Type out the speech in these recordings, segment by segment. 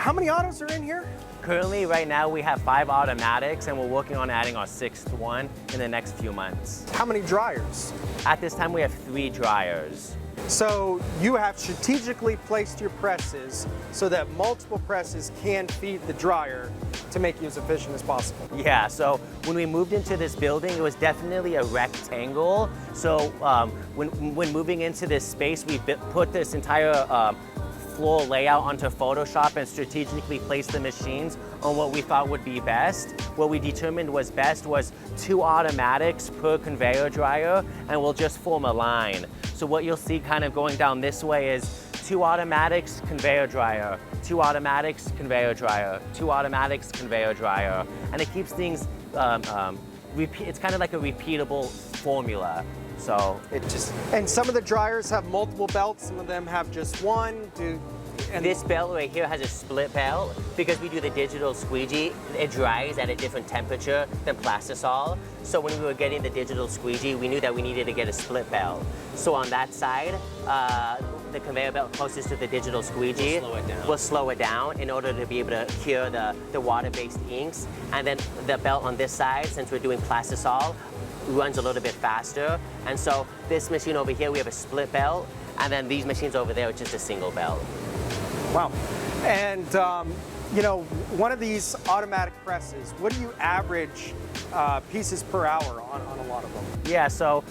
how many autos are in here? Currently, right now, we have 5 automatics, and we're working on adding our 6th one in the next few months. How many dryers? At this time, we have 3 dryers. So you have strategically placed your presses so that multiple presses can feed the dryer to make you as efficient as possible. Yeah, so when we moved into this building, it was definitely a rectangle. So when moving into this space, we put this entire floor layout onto Photoshop and strategically placed the machines on what we thought would be best. What we determined was best was 2 automatics per conveyor dryer, and we'll just form a line. So what you'll see kind of going down this way is 2 automatics, conveyor dryer, 2 automatics, conveyor dryer, 2 automatics, conveyor dryer, and it keeps things, it's kind of like a repeatable formula. So And some of the dryers have multiple belts, some of them have just one. This belt right here has a split belt because we do the digital squeegee. It dries at a different temperature than plastisol. So when we were getting the digital squeegee, we knew that we needed to get a split belt. So on that side, the conveyor belt closest to the digital squeegee will slow it down in order to be able to cure the water-based inks. And then the belt on this side, since we're doing plastisol, runs a little bit faster. And so this machine over here, we have a split belt, and then these machines over there, it's just a single belt. Wow. And you know, one of these automatic presses, what do you average pieces per hour on a lot of them? Yeah, so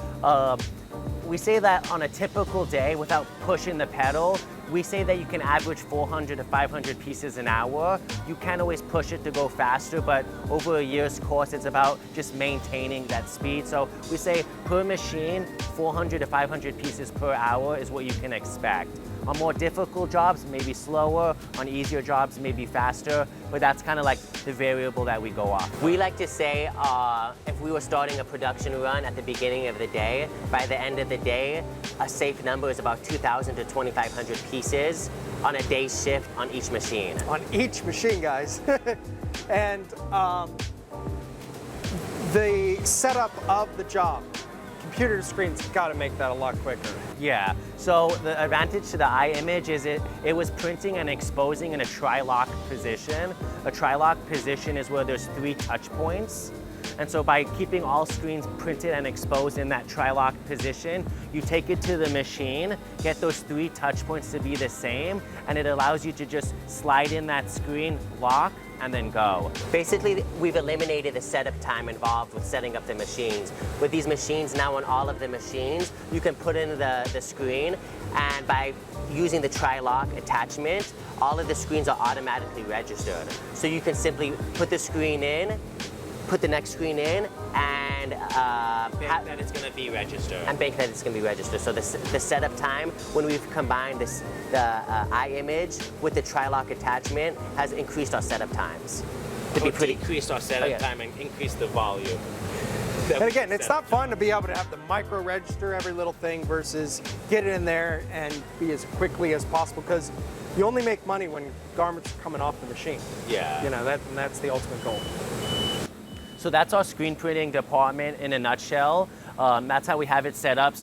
we say that on a typical day, without pushing the pedal, we say that you can average 400 to 500 pieces an hour. You can always push it to go faster, but over a year's course, it's about just maintaining that speed. So we say per machine, 400 to 500 pieces per hour is what you can expect. On more difficult jobs, maybe slower. On easier jobs, maybe faster. But that's kind of like the variable that we go off. We like to say if we were starting a production run at the beginning of the day, by the end of the day, a safe number is about 2,000 to 2,500 pieces on a day's shift on each machine. On each machine, guys. And the setup of the job, computer to screen's got to make that a lot quicker. Yeah, so the advantage to the eye image is it was printing and exposing in a tri-lock position. A tri-lock position is where there's 3 touch points. And so by keeping all screens printed and exposed in that tri-lock position, you take it to the machine, get those 3 touch points to be the same, and it allows you to just slide in that screen, lock, and then go. Basically, we've eliminated the setup time involved with setting up the machines. With these machines now on all of the machines, you can put in the screen, and by using the tri-lock attachment, all of the screens are automatically registered. So you can simply put the screen in, put the next screen in, and bank that it's going to be registered. And bank that it's going to be registered. So the setup time, when we've combined the eye image with the tri-lock attachment, has increased our setup times. Decreased our setup time and increased the volume. And again, it's not fun to be able to have to micro-register every little thing versus get it in there and be as quickly as possible, because you only make money when garments are coming off the machine. Yeah. You know, that's the ultimate goal. So that's our screen printing department in a nutshell. That's how we have it set up.